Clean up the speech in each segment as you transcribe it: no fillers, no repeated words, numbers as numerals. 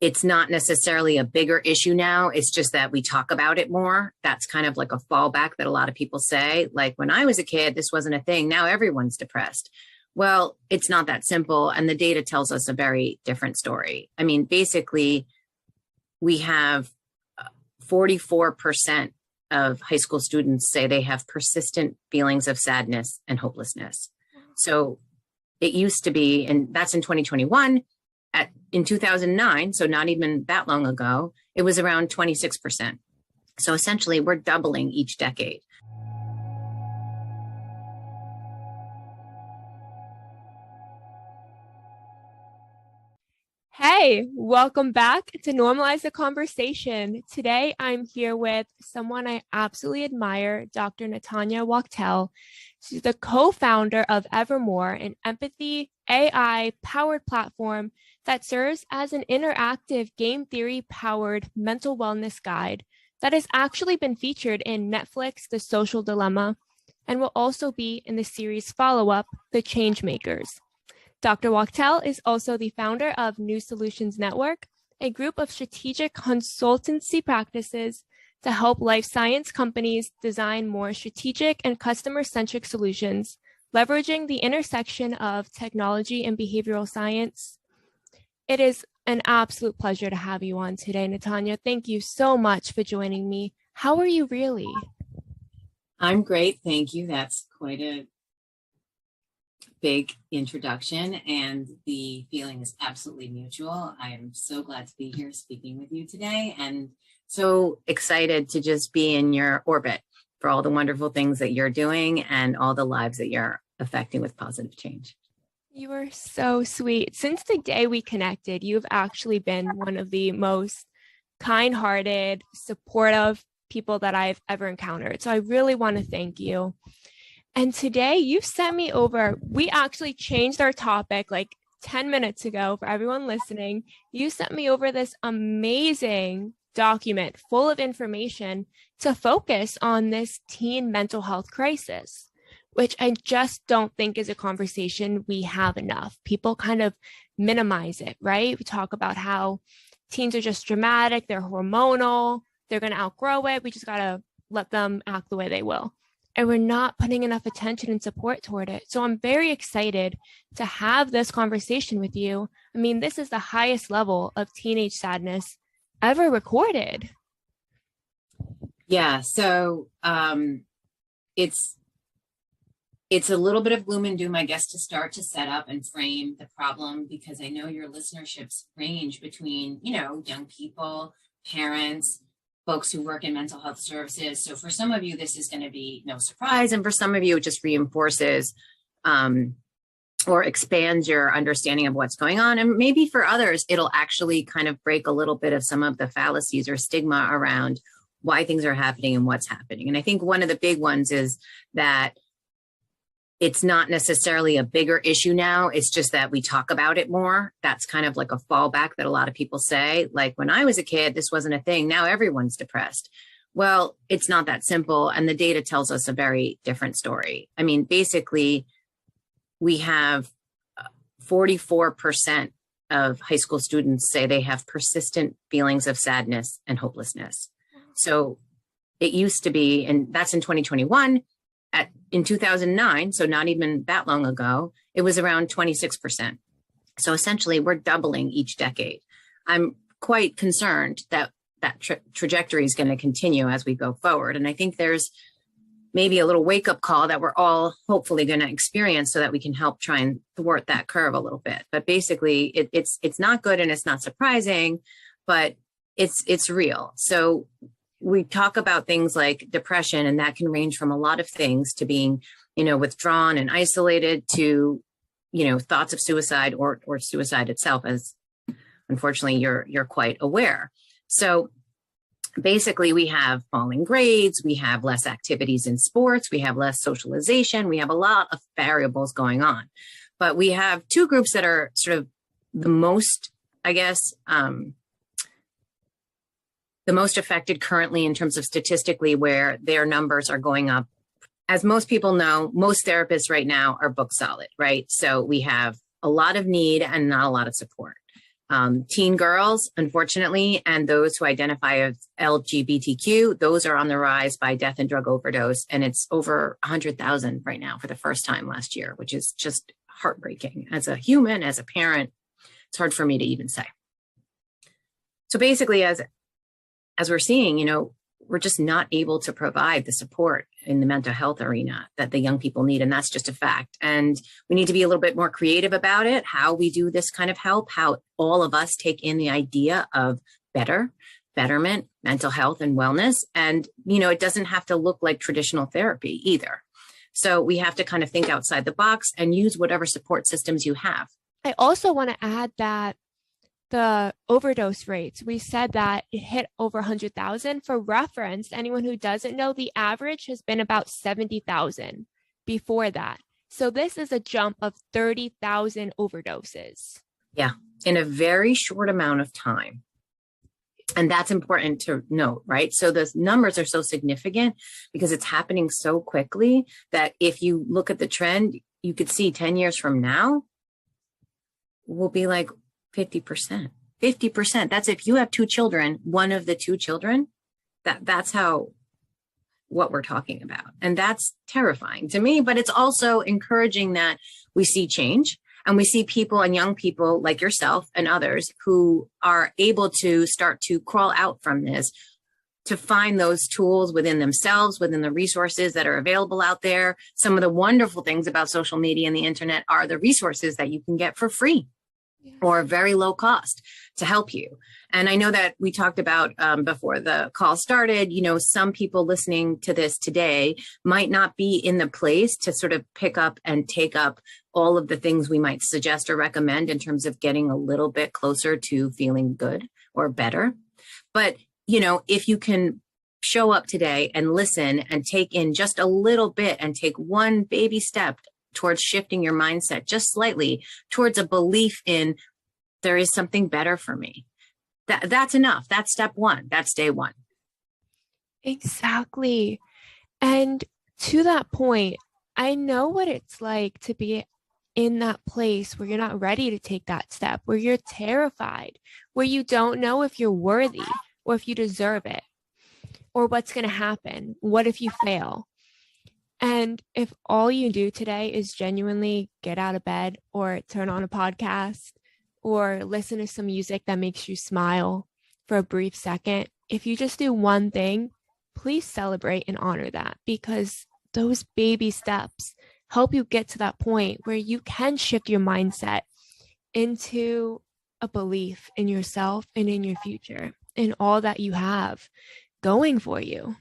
it's not necessarily a bigger issue now. It's just that we talk about it more. That's kind of like a fallback that a lot of people say. Like when I was a kid, this wasn't a thing. Now everyone's depressed. Well, it's not that simple. And the data tells us a very different story. I mean, basically, we have 44% of high school students say they have persistent feelings of sadness and hopelessness. So it used to be, and that's in 2021. In 2009, so not even that long ago, it was around 26%. So essentially, we're doubling each decade. Hey, welcome back to Normalize the Conversation. Today, I'm here with someone I absolutely admire, Dr. Natanya Wachtel. She's the co-founder of Evermore, an empathy AI-powered platform that serves as an interactive game theory-powered mental wellness guide that has actually been featured in Netflix, The Social Dilemma, and will also be in the series follow-up, The Changemakers. Dr. Wachtel is also the founder of New Solutions Network, a group of strategic consultancy practices to help life science companies design more strategic and customer-centric solutions, leveraging the intersection of technology and behavioral science. It is an absolute pleasure to have you on today, Natanya. Thank you so much for joining me. How are you really? I'm great. Thank you. That's quite a big introduction, and the feeling is absolutely mutual. I am so glad to be here speaking with you today, and so excited to just be in your orbit for all the wonderful things that you're doing and all the lives that you're affecting with positive change. You are so sweet. Since the day we connected, you've actually been one of the most kind-hearted, supportive people that I've ever encountered. So I really want to thank you. And today you sent me over, we actually changed our topic like 10 minutes ago for everyone listening. You sent me over this amazing document full of information to focus on this teen mental health crisis, which I just don't think is a conversation we have enough. People kind of minimize it, right? We talk about how teens are just dramatic, they're hormonal, they're going to outgrow it. We just got to let them act the way they will. And we're not putting enough attention and support toward it. So I'm very excited to have this conversation with you. I mean, this is the highest level of teenage sadness ever recorded. Yeah, so it's a little bit of gloom and doom, I guess, to start to set up and frame the problem, because I know your listenerships range between, young people, parents, folks who work in mental health services. So for some of you, this is going to be no surprise. And for some of you, it just reinforces or expands your understanding of what's going on. And maybe for others, it'll actually kind of break a little bit of some of the fallacies or stigma around why things are happening and what's happening. And I think one of the big ones is that it's not necessarily a bigger issue now. It's just that we talk about it more. That's kind of like a fallback that a lot of people say. Like when I was a kid, this wasn't a thing. Now everyone's depressed. Well, it's not that simple. And the data tells us a very different story. I mean, basically, we have 44% of high school students say they have persistent feelings of sadness and hopelessness. So it used to be, and that's in 2021. In 2009, so not even that long ago, it was around 26%. So essentially, we're doubling each decade. I'm quite concerned that that trajectory is going to continue as we go forward. And I think there's maybe a little wake-up call that we're all hopefully going to experience so that we can help try and thwart that curve a little bit. But basically, it's not good and it's not surprising, but it's real. So we talk about things like depression, and that can range from a lot of things to being, withdrawn and isolated to, thoughts of suicide or suicide itself, as unfortunately you're quite aware. So basically we have falling grades, we have less activities in sports, we have less socialization, we have a lot of variables going on. But we have two groups that are sort of the most, I guess, the most affected currently in terms of statistically where their numbers are going up. As most people know, most therapists right now are book solid, right? So we have a lot of need and not a lot of support. Teen girls, unfortunately, and those who identify as LGBTQ, those are on the rise by death and drug overdose. And it's over 100,000 right now for the first time last year, which is just heartbreaking. As a human, as a parent, it's hard for me to even say. So basically, as we're seeing, we're just not able to provide the support in the mental health arena that the young people need. And that's just a fact. And we need to be a little bit more creative about it, how we do this kind of help, how all of us take in the idea of betterment, mental health and wellness. And, it doesn't have to look like traditional therapy either. So we have to kind of think outside the box and use whatever support systems you have. I also want to add that the overdose rates, we said that it hit over 100,000. For reference, anyone who doesn't know, the average has been about 70,000 before that. So this is a jump of 30,000 overdoses. Yeah, in a very short amount of time. And that's important to note, right? So the numbers are so significant because it's happening so quickly that if you look at the trend, you could see 10 years from now, we'll be like 50%. That's if you have two children, one of the two children, that's what we're talking about. And that's terrifying to me, but it's also encouraging that we see change and we see people and young people like yourself and others who are able to start to crawl out from this, to find those tools within themselves, within the resources that are available out there. Some of the wonderful things about social media and the internet are the resources that you can get for free or very low cost to help you. And I know that we talked about before the call started, some people listening to this today might not be in the place to sort of pick up and take up all of the things we might suggest or recommend in terms of getting a little bit closer to feeling good or better. But, if you can show up today and listen and take in just a little bit and take one baby step towards shifting your mindset just slightly towards a belief in there is something better for me. That's enough. That's step one. That's day one. Exactly. And to that point, I know what it's like to be in that place where you're not ready to take that step, where you're terrified, where you don't know if you're worthy or if you deserve it or what's going to happen. What if you fail? And if all you do today is genuinely get out of bed or turn on a podcast or listen to some music that makes you smile for a brief second, if you just do one thing, please celebrate and honor that, because those baby steps help you get to that point where you can shift your mindset into a belief in yourself and in your future and all that you have going for you.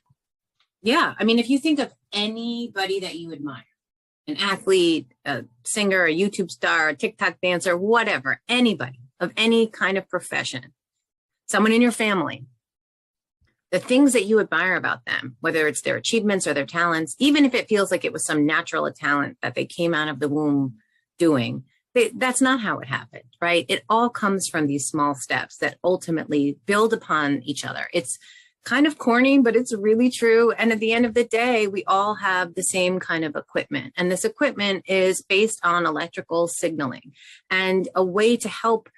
Yeah. I mean, if you think of anybody that you admire, an athlete, a singer, a YouTube star, a TikTok dancer, whatever, anybody of any kind of profession, someone in your family, the things that you admire about them, whether it's their achievements or their talents, even if it feels like it was some natural talent that they came out of the womb doing, that's not how it happened, right? It all comes from these small steps that ultimately build upon each other. It's kind of corny, but it's really true. And at the end of the day, we all have the same kind of equipment. And this equipment is based on electrical signaling. And a way to help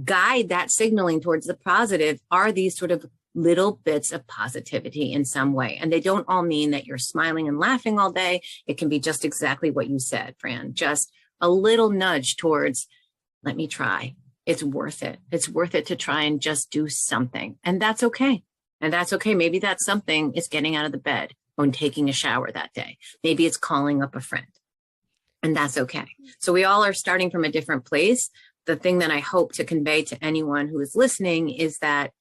guide that signaling towards the positive are these sort of little bits of positivity in some way. And they don't all mean that you're smiling and laughing all day. It can be just exactly what you said, Fran, just a little nudge towards, let me try. It's worth it. It's worth it to try and just do something. And that's okay. And that's okay. Maybe that something is getting out of the bed and taking a shower that day. Maybe it's calling up a friend. And that's okay. So we all are starting from a different place. The thing that I hope to convey to anyone who is listening is that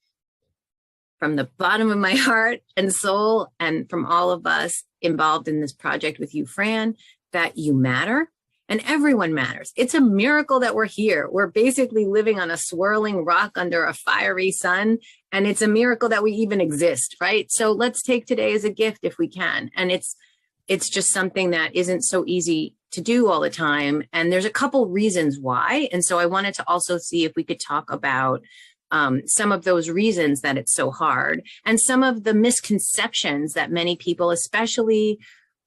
from the bottom of my heart and soul, and from all of us involved in this project with you, Fran, that you matter. And everyone matters. It's a miracle that we're here. We're basically living on a swirling rock under a fiery sun. And it's a miracle that we even exist, right? So let's take today as a gift if we can. And it's just something that isn't so easy to do all the time. And there's a couple reasons why. And so I wanted to also see if we could talk about some of those reasons that it's so hard and some of the misconceptions that many people, especially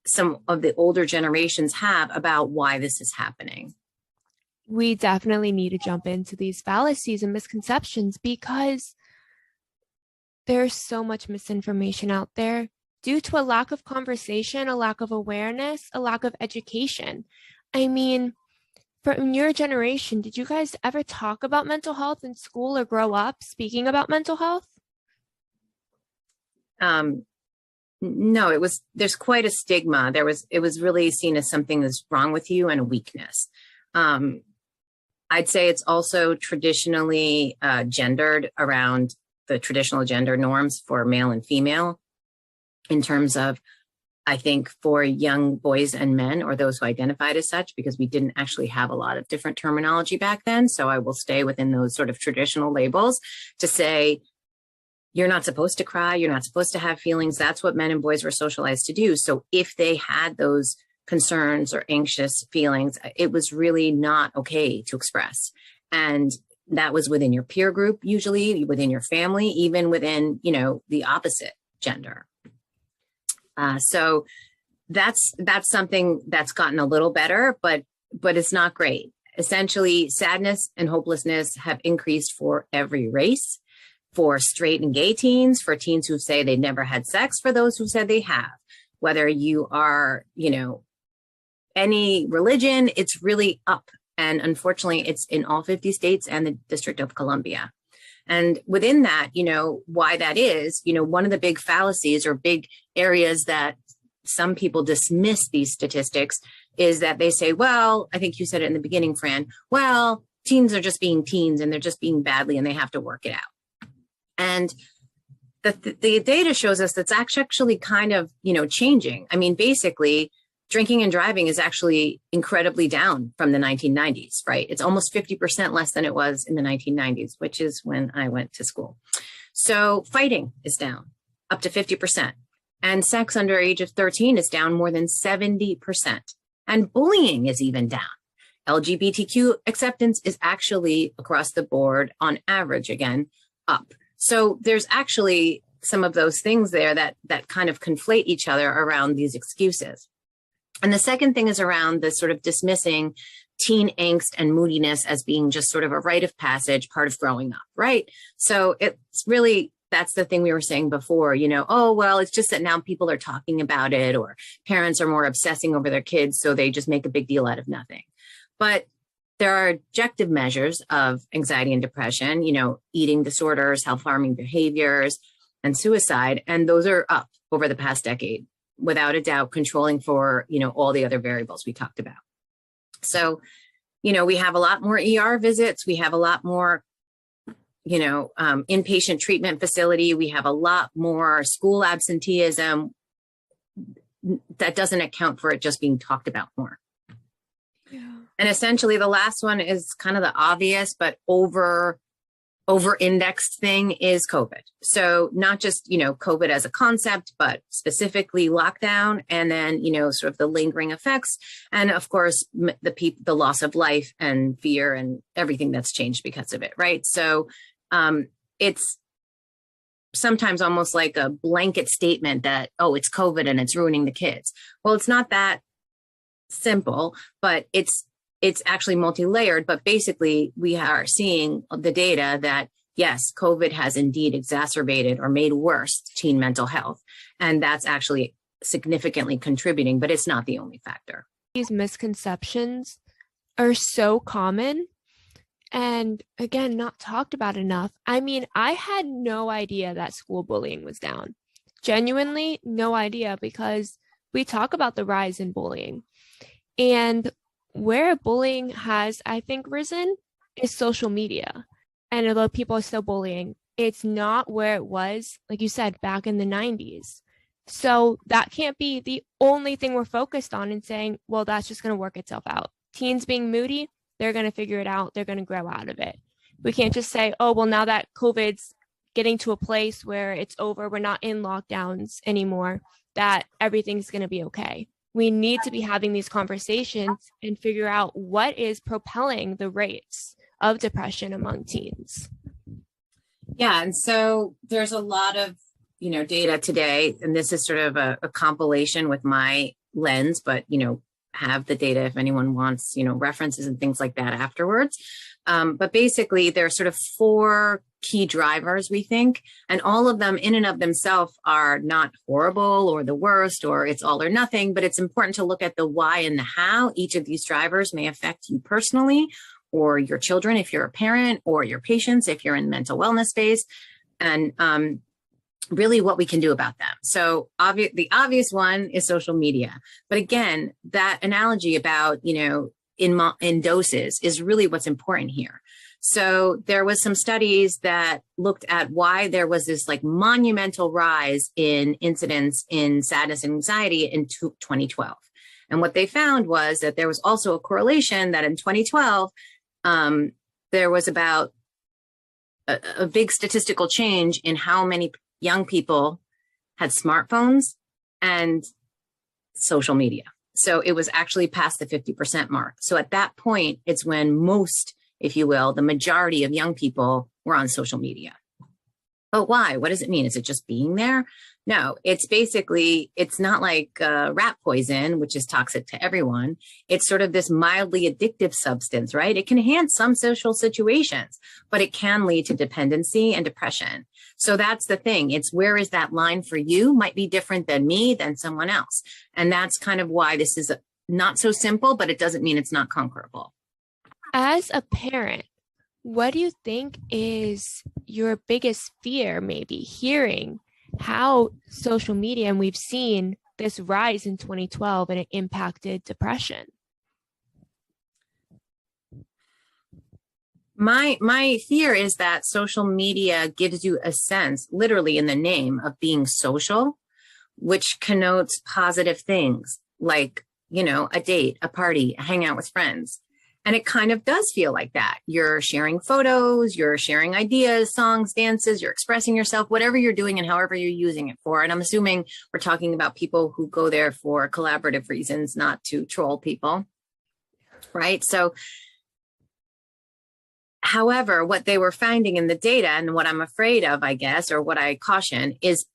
some of the older generations, have about why this is happening. we definitely need to jump into these fallacies and misconceptions because there's so much misinformation out there due to a lack of conversation, a lack of awareness, a lack of education. I mean, from your generation, did you guys ever talk about mental health in school or grow up speaking about mental health? No, there's quite a stigma. It was really seen as something that's wrong with you and a weakness. I'd say it's also traditionally gendered around the traditional gender norms for male and female in terms of, I think, for young boys and men or those who identified as such, because we didn't actually have a lot of different terminology back then. So I will stay within those sort of traditional labels to say, you're not supposed to cry. You're not supposed to have feelings. That's what men and boys were socialized to do. So if they had those concerns or anxious feelings, it was really not okay to express. And that was within your peer group, usually within your family, even within, the opposite gender. So that's something that's gotten a little better, but it's not great. Essentially, sadness and hopelessness have increased for every race, for straight and gay teens, for teens who say they never had sex, for those who said they have. Whether you are, any religion, it's really up. And unfortunately, it's in all 50 states and the District of Columbia. And within that, why that is, one of the big fallacies or big areas that some people dismiss these statistics is that they say, well, I think you said it in the beginning, Fran, well, teens are just being teens and they're just being badly and they have to work it out. And the data shows us that's actually kind of, changing. I mean, basically, drinking and driving is actually incredibly down from the 1990s, right? It's almost 50% less than it was in the 1990s, which is when I went to school. So fighting is down up to 50%. And sex under age of 13 is down more than 70%. And bullying is even down. LGBTQ acceptance is actually across the board, on average, again, up. So there's actually some of those things there that kind of conflate each other around these excuses. And the second thing is around this sort of dismissing teen angst and moodiness as being just sort of a rite of passage, part of growing up, right? So it's really, that's the thing we were saying before, oh, well, it's just that now people are talking about it, or parents are more obsessing over their kids, so they just make a big deal out of nothing. But there are objective measures of anxiety and depression, eating disorders, self-harming behaviors, and suicide, and those are up over the past decade, without a doubt, controlling for, all the other variables we talked about. So, we have a lot more ER visits. We have a lot more, inpatient treatment facility. We have a lot more school absenteeism. That doesn't account for it just being talked about more. Yeah. And essentially the last one is kind of the obvious, but over-indexed thing is COVID. So not just, COVID as a concept, but specifically lockdown, and then, sort of the lingering effects. And of course, the loss of life and fear and everything that's changed because of it. Right. So it's sometimes almost like a blanket statement that, oh, it's COVID and it's ruining the kids. Well, it's not that simple, but it's actually multi-layered, but basically we are seeing the data that, yes, COVID has indeed exacerbated or made worse teen mental health. And that's actually significantly contributing, but it's not the only factor. These misconceptions are so common and, again, not talked about enough. I mean, I had no idea that school bullying was down. Genuinely no idea, because we talk about the rise in bullying. And where bullying has, I think, risen is social media. And although people are still bullying, it's not where it was, like you said, back in the 90s. So that can't be the only thing we're focused on and saying, well, that's just going to work itself out. Teens being moody, they're going to figure it out. They're going to grow out of it. We can't just say, oh, well, now that COVID's getting to a place where it's over, we're not in lockdowns anymore, that everything's going to be okay. We need to be having these conversations and figure out what is propelling the rates of depression among teens. Yeah. And so there's a lot of, data today, and this is sort of a compilation with my lens, but, have the data if anyone wants, references and things like that afterwards. But basically, there are sort of 4 key drivers, we think, and all of them in and of themselves are not horrible or the worst or it's all or nothing, but it's important to look at the why and the how each of these drivers may affect you personally or your children if you're a parent, or your patients if you're in the mental wellness space, and really what we can do about them. So the obvious one is social media. But again, that analogy about, in doses is really what's important here. So there was some studies that looked at why there was this like monumental rise in incidence in sadness and anxiety in 2012. And what they found was that there was also a correlation that in 2012, there was about a big statistical change in how many young people had smartphones and social media. So it was actually past the 50% mark. So at that point, it's when most, if you will, the majority of young people were on social media. But why? What does it mean? Is it just being there? No, it's not like rat poison, which is toxic to everyone. It's sort of this mildly addictive substance, right? It can enhance some social situations, but it can lead to dependency and depression. So that's the thing. It's where is that line for you might be different than me, than someone else. And that's kind of why this is not so simple, but it doesn't mean it's not conquerable. As a parent, what do you think is your biggest fear, maybe hearing how social media, and we've seen this rise in 2012 and it impacted depression? My fear is that social media gives you a sense, literally in the name, of being social, which connotes positive things like, a date, a party, a hangout with friends. And it kind of does feel like that. You're sharing photos, you're sharing ideas, songs, dances, you're expressing yourself, whatever you're doing and however you're using it for. And I'm assuming we're talking about people who go there for collaborative reasons, not to troll people, right? So, however, what they were finding in the data, and what I'm afraid of, I guess, or what I caution, is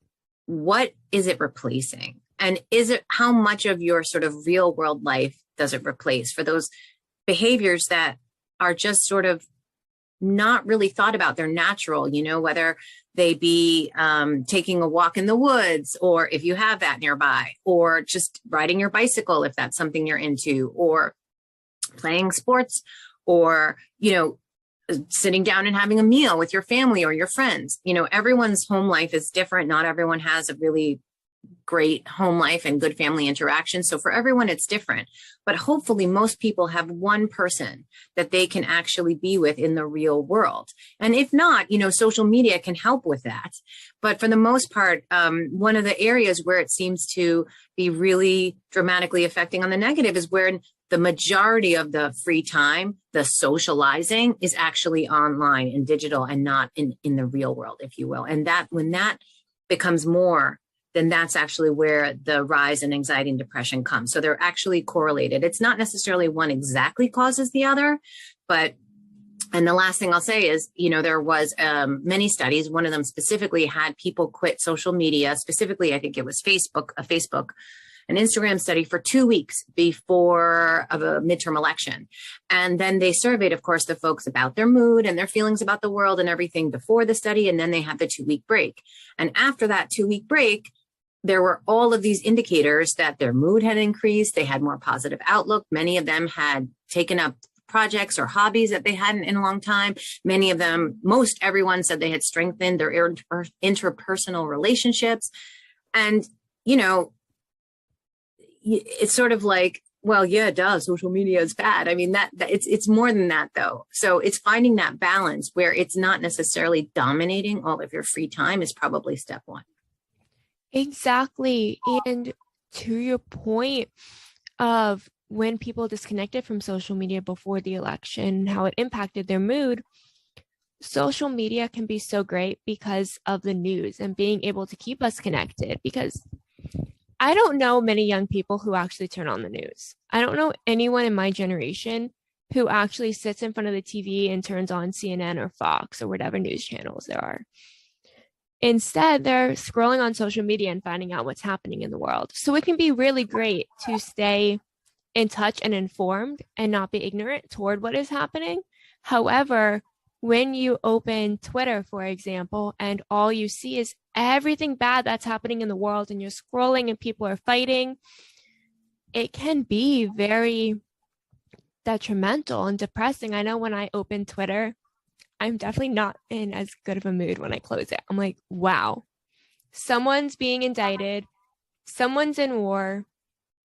what is it replacing? And how much of your sort of real world life does it replace for those behaviors that are just sort of not really thought about? They're natural, whether they be taking a walk in the woods, or if you have that nearby, or just riding your bicycle, if that's something you're into, or playing sports, or, sitting down and having a meal with your family or your friends. Everyone's home life is different. Not everyone has a really great home life and good family interaction. So for everyone, it's different. But hopefully most people have one person that they can actually be with in the real world. And if not, social media can help with that. But for the most part, one of the areas where it seems to be really dramatically affecting on the negative is where the majority of the free time, the socializing, is actually online and digital and not in the real world, if you will. And that when that becomes more, then that's actually where the rise in anxiety and depression comes. So they're actually correlated. It's not necessarily one exactly causes the other, and the last thing I'll say is, there was many studies. One of them specifically had people quit social media. Specifically, I think it was an Instagram study for 2 weeks before of a midterm election. And then they surveyed, of course, the folks about their mood and their feelings about the world and everything before the study. And then they had the 2-week break. And after that 2-week break, there were all of these indicators that their mood had increased. They had more positive outlook. Many of them had taken up projects or hobbies that they hadn't in a long time. Many of them, most everyone said they had strengthened their interpersonal relationships. And, it's sort of like, well, yeah, duh, social media is bad. I mean, that it's more than that, though. So it's finding that balance where it's not necessarily dominating all of your free time is probably step one. Exactly. And to your point of when people disconnected from social media before the election, how it impacted their mood, social media can be so great because of the news and being able to keep us connected. Because I don't know many young people who actually turn on the news. I don't know anyone in my generation who actually sits in front of the TV and turns on CNN or Fox or whatever news channels there are. Instead, they're scrolling on social media and finding out what's happening in the world. So it can be really great to stay in touch and informed and not be ignorant toward what is happening. However, when you open Twitter, for example, and all you see is everything bad that's happening in the world, and you're scrolling and people are fighting, it can be very detrimental and depressing. I know when I open Twitter, I'm definitely not in as good of a mood when I close it. I'm like, wow, someone's being indicted, someone's in war,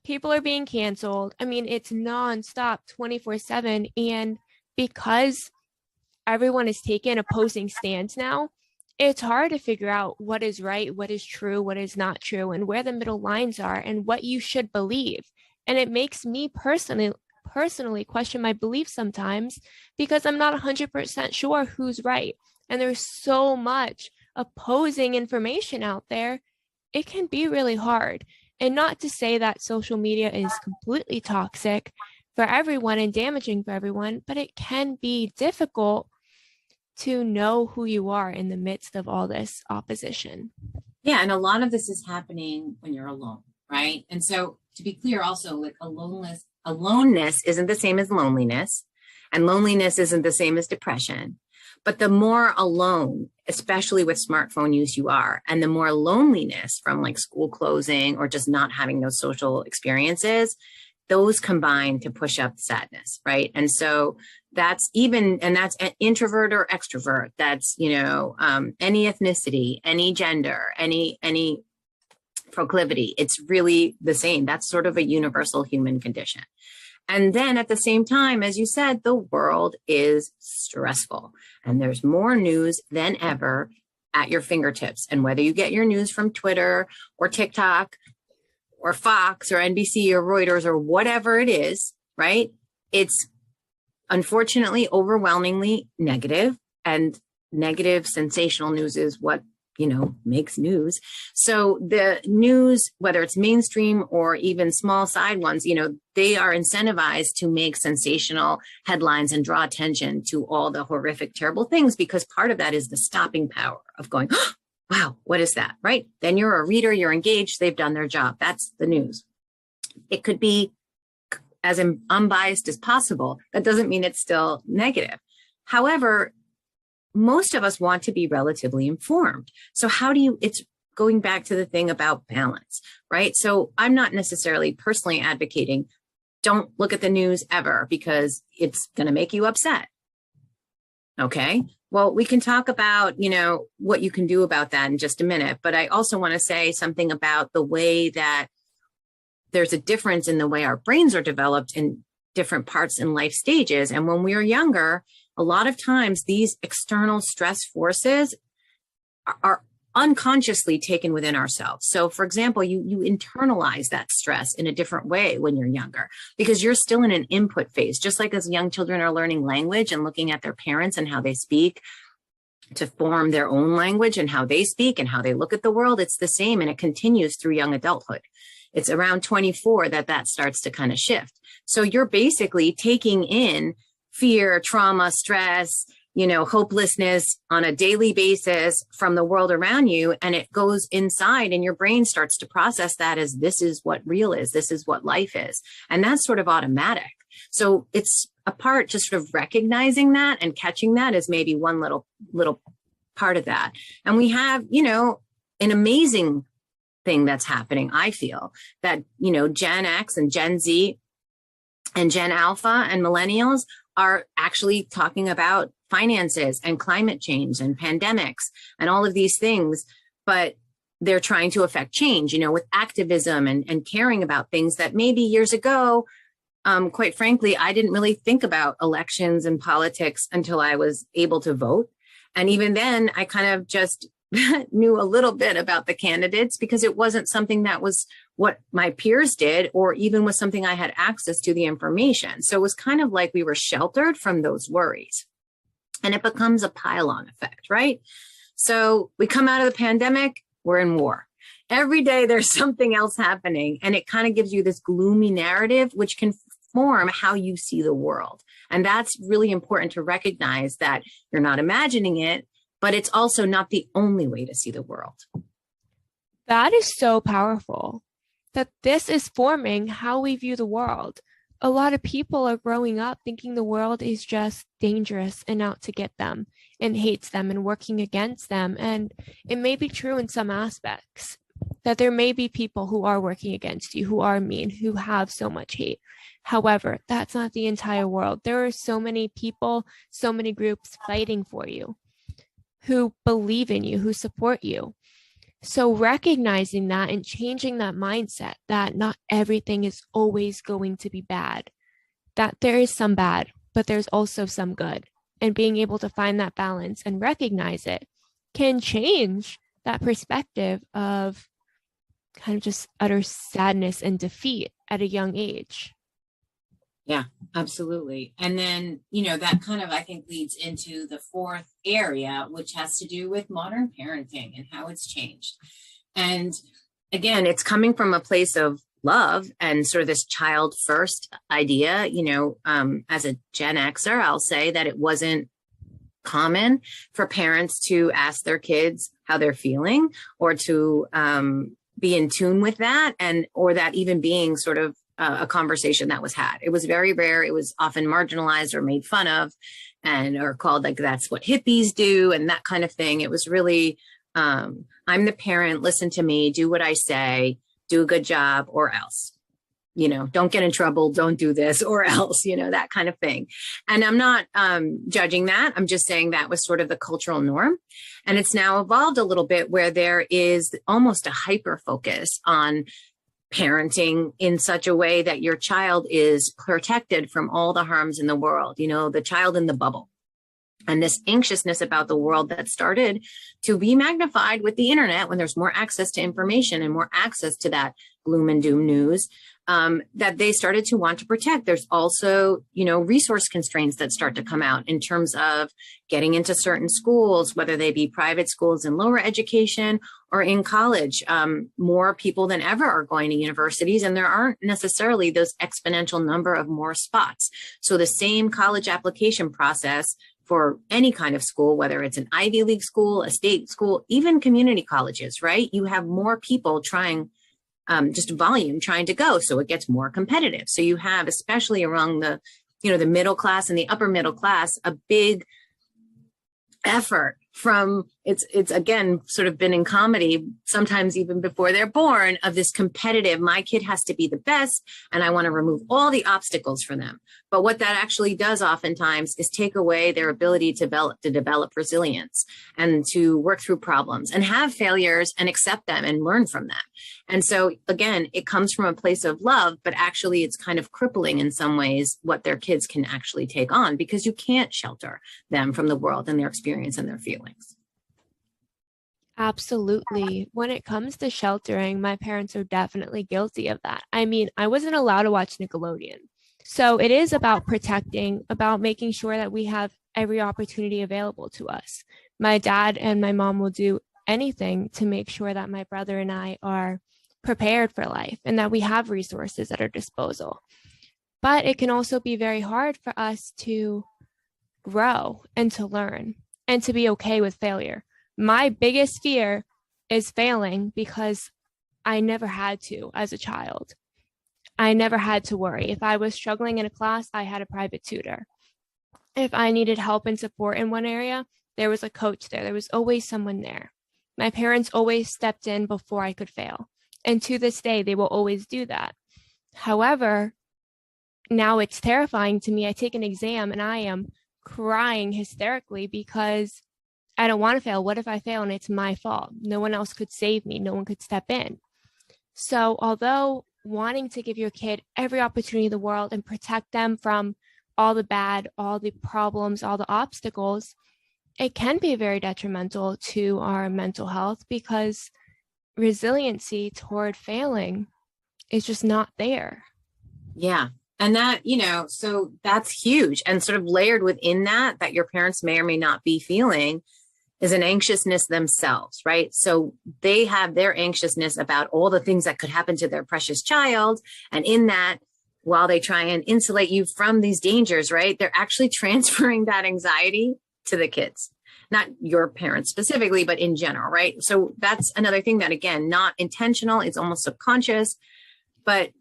people are being canceled. I mean, it's nonstop 24/7. And because everyone is taking opposing stands now, it's hard to figure out what is right, what is true, what is not true, and where the middle lines are and what you should believe. And it makes me personally question my beliefs sometimes because I'm not 100% sure who's right. And there's so much opposing information out there. It can be really hard. And not to say that social media is completely toxic for everyone and damaging for everyone, but it can be difficult to know who you are in the midst of all this opposition. Yeah, and a lot of this is happening when you're alone, right? And so to be clear, also, like aloneness isn't the same as loneliness, and loneliness isn't the same as depression. But the more alone, especially with smartphone use you are, and the more loneliness from like school closing or just not having those social experiences, those combine to push up sadness, right? And so that's that's an introvert or extrovert. That's, any ethnicity, any gender, any proclivity. It's really the same. That's sort of a universal human condition. And then at the same time, as you said, the world is stressful and there's more news than ever at your fingertips. And whether you get your news from Twitter or TikTok or Fox or NBC or Reuters or whatever it is, right? It's unfortunately overwhelmingly negative, and negative sensational news is what makes news. So the news, whether it's mainstream or even small side ones, they are incentivized to make sensational headlines and draw attention to all the horrific, terrible things, because part of that is the stopping power of going, oh, wow, what is that? Right? Then you're a reader, you're engaged, they've done their job. That's the news. It could be as unbiased as possible. That doesn't mean it's still negative. However, most of us want to be relatively informed. So it's going back to the thing about balance, right? So I'm not necessarily personally advocating, don't look at the news ever because it's going to make you upset. Okay. Well, we can talk about, what you can do about that in just a minute. But I also want to say something about the way that there's a difference in the way our brains are developed in different parts in life stages. And when we are younger, a lot of times these external stress forces are unconsciously taken within ourselves. So for example, you internalize that stress in a different way when you're younger because you're still in an input phase, just like as young children are learning language and looking at their parents and how they speak to form their own language and how they speak and how they look at the world. It's the same, and it continues through young adulthood. It's around 24 that starts to kind of shift. So you're basically taking in fear, trauma, stress, hopelessness on a daily basis from the world around you. And it goes inside and your brain starts to process that as this is what real is. This is what life is. And that's sort of automatic. So it's a part just sort of recognizing that and catching that as maybe one little part of that. And we have, an amazing thing that's happening. I feel that, Gen X and Gen Z and Gen Alpha and millennials are actually talking about finances and climate change and pandemics and all of these things, but they're trying to affect change, with activism and caring about things that maybe years ago, quite frankly, I didn't really think about elections and politics until I was able to vote. And even then, I kind of just knew a little bit about the candidates because it wasn't something that was what my peers did, or even was something I had access to the information. So it was kind of like we were sheltered from those worries. And it becomes a pile-on effect, right? So we come out of the pandemic, we're in war. Every day there's something else happening, and it kind of gives you this gloomy narrative, which can form how you see the world. And that's really important to recognize that you're not imagining it, but it's also not the only way to see the world. That is so powerful, that this is forming how we view the world. a lot of people are growing up thinking the world is just dangerous and out to get them and hates them and working against them. And it may be true in some aspects that there may be people who are working against you, who are mean, who have so much hate. However, that's not the entire world. There are so many people, so many groups fighting for you, who believe in you, who support you. So recognizing that and changing that mindset that not everything is always going to be bad, that there is some bad, but there's also some good. And being able to find that balance and recognize it can change that perspective of kind of just utter sadness and defeat at a young age. Yeah, absolutely. And then, that kind of, I think, leads into the fourth area, which has to do with modern parenting and how it's changed. And again, it's coming from a place of love and sort of this child first idea. As a Gen Xer, I'll say that it wasn't common for parents to ask their kids how they're feeling or to be in tune with that, or that even being sort of a conversation that was had. It was very rare. It was often marginalized or made fun of or called like, that's what hippies do and that kind of thing. It was really, I'm the parent, listen to me, do what I say, do a good job or else, don't get in trouble, don't do this or else, that kind of thing. And I'm not judging that. I'm just saying that was sort of the cultural norm. And it's now evolved a little bit where there is almost a hyper focus on parenting in such a way that your child is protected from all the harms in the world, the child in the bubble. And this anxiousness about the world that started to be magnified with the internet when there's more access to information and more access to that gloom and doom news, that they started to want to protect. There's also, resource constraints that start to come out in terms of getting into certain schools, whether they be private schools in lower education or in college. More people than ever are going to universities, and there aren't necessarily those exponential number of more spots. So the same college application process for any kind of school, whether it's an Ivy League school, a state school, even community colleges, right? You have more people trying, just volume trying to go. So it gets more competitive. So you have, especially among the middle class and the upper middle class, a big effort from it's again sort of been in comedy, sometimes even before they're born, of this competitive, my kid has to be the best and I want to remove all the obstacles for them. But what that actually does oftentimes is take away their ability to develop resilience and to work through problems and have failures and accept them and learn from them. And so again, it comes from a place of love, but actually it's kind of crippling in some ways what their kids can actually take on, because you can't shelter them from the world and their experience and their feelings. Absolutely. When it comes to sheltering, my parents are definitely guilty of that. I mean, I wasn't allowed to watch Nickelodeon. So it is about protecting, about making sure that we have every opportunity available to us. My dad and my mom will do anything to make sure that my brother and I are prepared for life and that we have resources at our disposal. But it can also be very hard for us to grow and to learn and to be okay with failure. My biggest fear is failing because I never had to as a child. I never had to worry. If I was struggling in a class, I had a private tutor. If I needed help and support in one area, there was a coach there. There was always someone there. My parents always stepped in before I could fail. And to this day, they will always do that. However, now it's terrifying to me. I take an exam and I am crying hysterically because I don't want to fail. What if I fail and it's my fault? No one else could save me. No one could step in. So although wanting to give your kid every opportunity in the world and protect them from all the bad, all the problems, all the obstacles, it can be very detrimental to our mental health because resiliency toward failing is just not there. Yeah. And that, so that's huge. And sort of layered within that your parents may or may not be feeling is an anxiousness themselves, right? So they have their anxiousness about all the things that could happen to their precious child. And in that, while they try and insulate you from these dangers, right, they're actually transferring that anxiety to the kids, not your parents specifically, but in general, right? So that's another thing that, again, not intentional, it's almost subconscious, but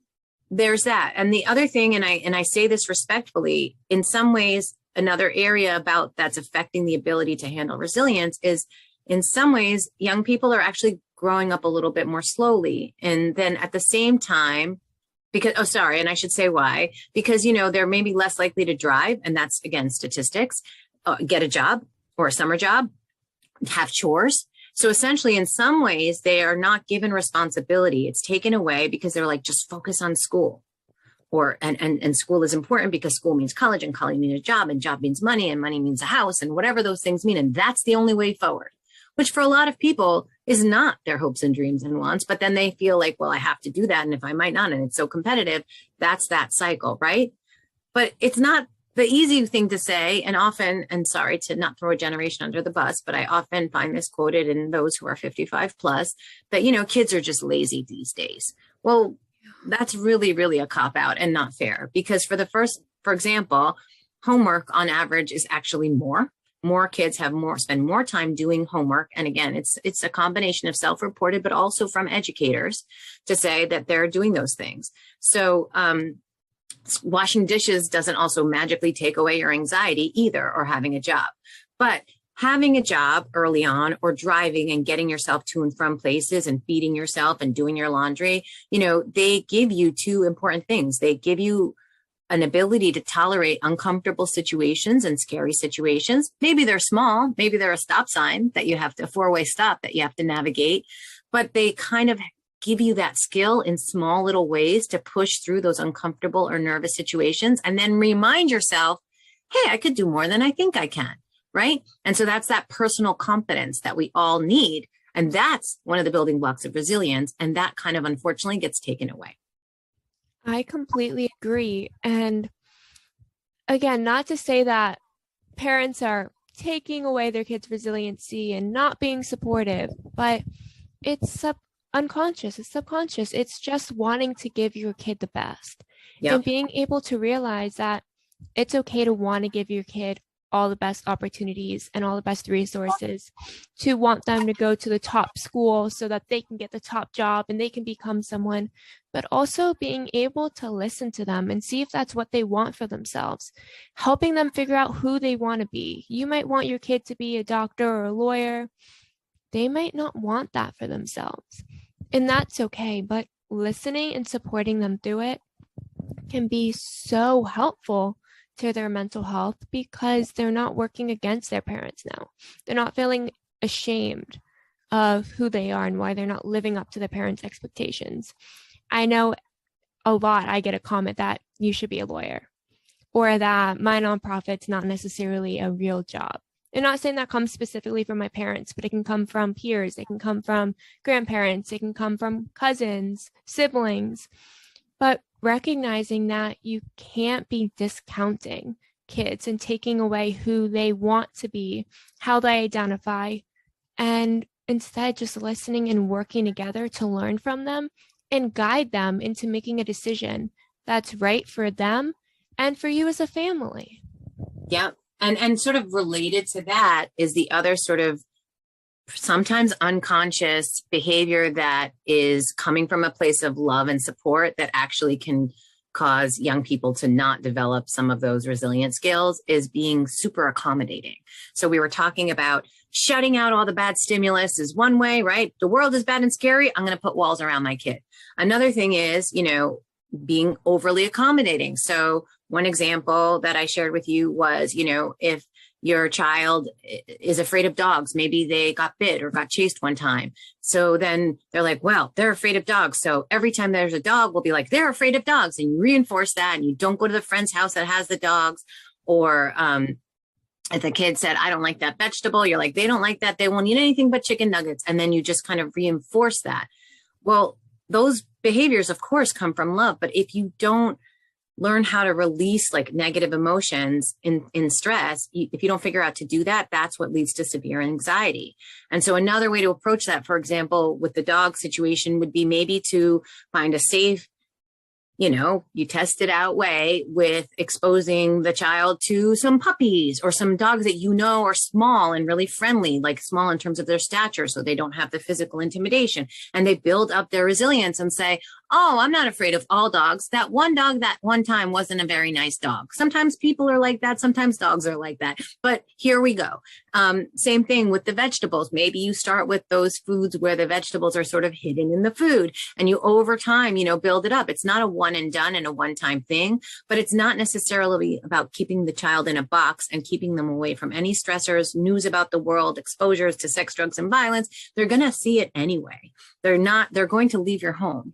there's that. And the other thing, and I say this respectfully, in some ways, another area about that's affecting the ability to handle resilience is in some ways, young people are actually growing up a little bit more slowly. And then at the same time, because, oh, sorry, and I should say why, because, they're maybe less likely to drive. And that's, again, statistics, get a job or a summer job, have chores. So essentially, in some ways, they are not given responsibility. It's taken away because they're like, just focus on school. And school is important because school means college, and college means a job, and job means money, and money means a house, and whatever those things mean. And that's the only way forward, which for a lot of people is not their hopes and dreams and wants. But then they feel like, well, I have to do that. And if I might not, and it's so competitive, that's that cycle, right? But it's not the easy thing to say. And often, and sorry to not throw a generation under the bus, but I often find this quoted in those who are 55 plus that, kids are just lazy these days. Well, that's really, really a cop out and not fair, because for example, homework on average is actually more kids spend more time doing homework. And again, it's a combination of self-reported, but also from educators to say that they're doing those things. So, washing dishes doesn't also magically take away your anxiety either, or having a job. But having a job early on, or driving and getting yourself to and from places and feeding yourself and doing your laundry, they give you two important things. They give you an ability to tolerate uncomfortable situations and scary situations. Maybe they're small, maybe they're a stop sign that you have to, a four-way stop that you have to navigate, but they kind of give you that skill in small little ways to push through those uncomfortable or nervous situations, and then remind yourself, hey, I could do more than I think I can, right? And so that's that personal confidence that we all need. And that's one of the building blocks of resilience. And that kind of unfortunately gets taken away. I completely agree. And again, not to say that parents are taking away their kids' resiliency and not being supportive, but it's unconscious, it's subconscious. It's just wanting to give your kid the best. Yep. And being able to realize that it's okay to want to give your kid all the best opportunities and all the best resources, to want them to go to the top school so that they can get the top job and they can become someone, but also being able to listen to them and see if that's what they want for themselves, helping them figure out who they want to be. You might want your kid to be a doctor or a lawyer. They might not want that for themselves, and that's okay. But listening and supporting them through it can be so helpful to their mental health, because they're not working against their parents now. They're not feeling ashamed of who they are and why they're not living up to their parents' expectations. I know a lot, I get a comment that you should be a lawyer, or that my nonprofit's not necessarily a real job. I'm not saying that comes specifically from my parents, but it can come from peers, it can come from grandparents, it can come from cousins, siblings. But recognizing that you can't be discounting kids and taking away who they want to be, how they identify, and instead just listening and working together to learn from them and guide them into making a decision that's right for them and for you as a family. Yeah. And sort of related to that is the other sort of sometimes unconscious behavior that is coming from a place of love and support that actually can cause young people to not develop some of those resilient skills, is being super accommodating. So we were talking about shutting out all the bad stimulus is one way, right? The world is bad and scary. I'm going to put walls around my kid. Another thing is, being overly accommodating. So one example that I shared with you was, if your child is afraid of dogs, maybe they got bit or got chased one time. So then they're like, well, they're afraid of dogs. So every time there's a dog, we'll be like, they're afraid of dogs. And you reinforce that, and you don't go to the friend's house that has the dogs. Or if the kid said, I don't like that vegetable, you're like, they don't like that. They won't eat anything but chicken nuggets. And then you just kind of reinforce that. Well, those behaviors, of course, come from love. But if you don't learn how to release like negative emotions in stress, if you don't figure out to do that, that's what leads to severe anxiety. And so another way to approach that, for example, with the dog situation would be maybe to find a safe you test it out way with exposing the child to some puppies or some dogs that are small and really friendly, like small in terms of their stature, so they don't have the physical intimidation. And they build up their resilience and say, oh, I'm not afraid of all dogs. That one dog that one time wasn't a very nice dog. Sometimes people are like that. Sometimes dogs are like that. But here we go. Same thing with the vegetables. Maybe you start with those foods where the vegetables are sort of hidden in the food, and you over time, build it up. It's not a one and done and a one-time thing, but it's not necessarily about keeping the child in a box and keeping them away from any stressors, news about the world, exposures to sex, drugs, and violence. They're going to see it anyway. They're going to leave your home.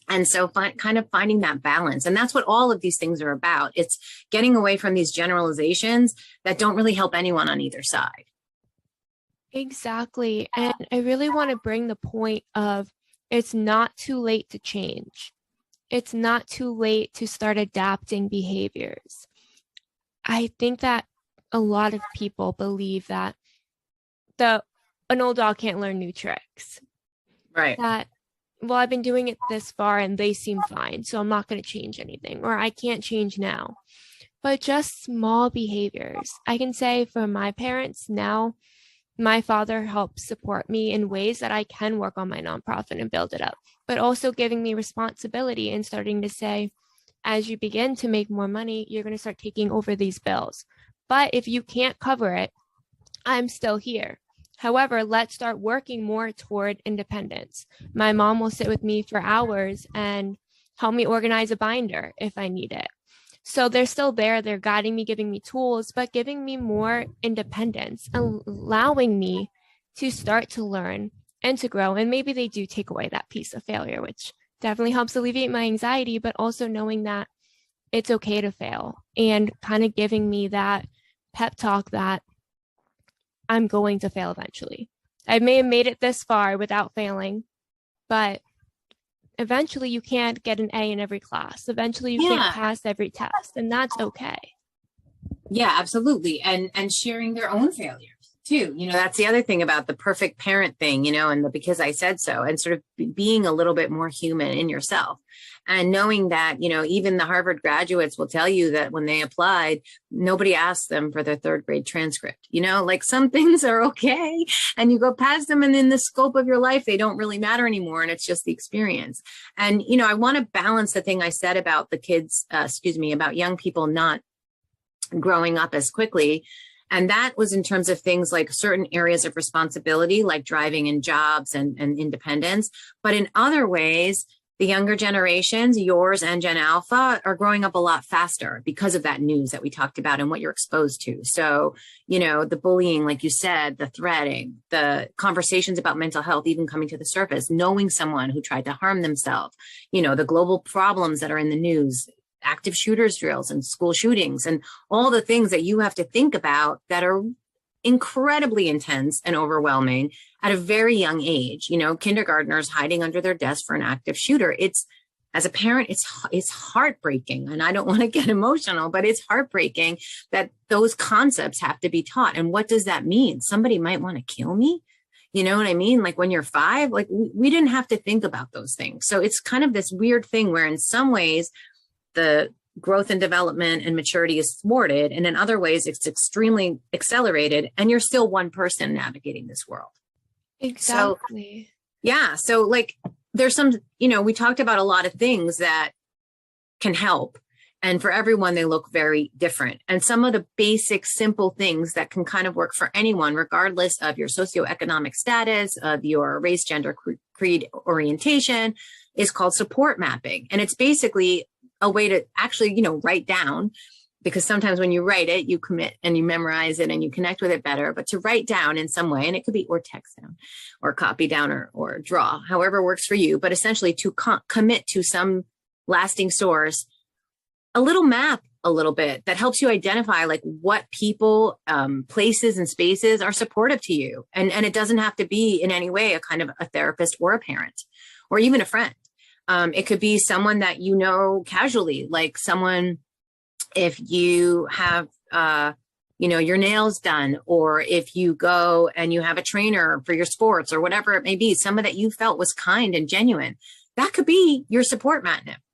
And so kind of finding that balance. And that's what all of these things are about. It's getting away from these generalizations that don't really help anyone on either side. Exactly. And I really want to bring the point of it's not too late to change. It's not too late to start adapting behaviors. I think that a lot of people believe that an old dog can't learn new tricks. Right. That, well, I've been doing it this far and they seem fine, so I'm not going to change anything, or I can't change now. But just small behaviors. I can say for my parents now, my father helps support me in ways that I can work on my nonprofit and build it up, but also giving me responsibility and starting to say, as you begin to make more money, you're going to start taking over these bills. But if you can't cover it, I'm still here. However, let's start working more toward independence. My mom will sit with me for hours and help me organize a binder if I need it. So they're still there. They're guiding me, giving me tools, but giving me more independence, allowing me to start to learn and to grow. And maybe they do take away that piece of failure, which definitely helps alleviate my anxiety, but also knowing that it's okay to fail and kind of giving me that pep talk that I'm going to fail eventually. I may have made it this far without failing, but eventually you can't get an A in every class. Eventually you can't pass every test, and that's okay. Yeah, absolutely. And sharing their own failures too. That's the other thing about the perfect parent thing, and the because I said so, and sort of being a little bit more human in yourself. And knowing that, even the Harvard graduates will tell you that when they applied, nobody asked them for their third grade transcript. Like some things are okay and you go past them, and in the scope of your life, they don't really matter anymore. And it's just the experience. And, I want to balance the thing I said about the kids, about young people not growing up as quickly. And that was in terms of things like certain areas of responsibility, like driving and jobs and independence. But in other ways, the younger generations, yours and Gen Alpha, are growing up a lot faster because of that news that we talked about and what you're exposed to. So, the bullying, like you said, the threatening, the conversations about mental health, even coming to the surface, knowing someone who tried to harm themselves, the global problems that are in the news, active shooters drills and school shootings, and all the things that you have to think about that are incredibly intense and overwhelming at a very young age. Kindergartners hiding under their desk for an active shooter. As a parent, it's heartbreaking. And I don't want to get emotional, but it's heartbreaking that those concepts have to be taught. And what does that mean? Somebody might want to kill me. You know what I mean? Like when you're 5, like we didn't have to think about those things. So it's kind of this weird thing where in some ways the growth and development and maturity is thwarted, and in other ways it's extremely accelerated, and you're still one person navigating this world. Exactly. So like there's some, we talked about a lot of things that can help, and for everyone they look very different. And some of the basic simple things that can kind of work for anyone, regardless of your socioeconomic status, of your race, gender, creed, orientation, is called support mapping. And it's basically a way to actually, write down, because sometimes when you write it, you commit and you memorize it and you connect with it better, but to write down in some way, and it could be or text down or copy down or draw, however works for you, but essentially to commit to some lasting source, a little map, a little bit that helps you identify like what people, places and spaces are supportive to you. And it doesn't have to be in any way a kind of a therapist or a parent or even a friend. It could be someone that casually, like someone, if you have, your nails done, or if you go and you have a trainer for your sports or whatever it may be, someone that you felt was kind and genuine. that could be your support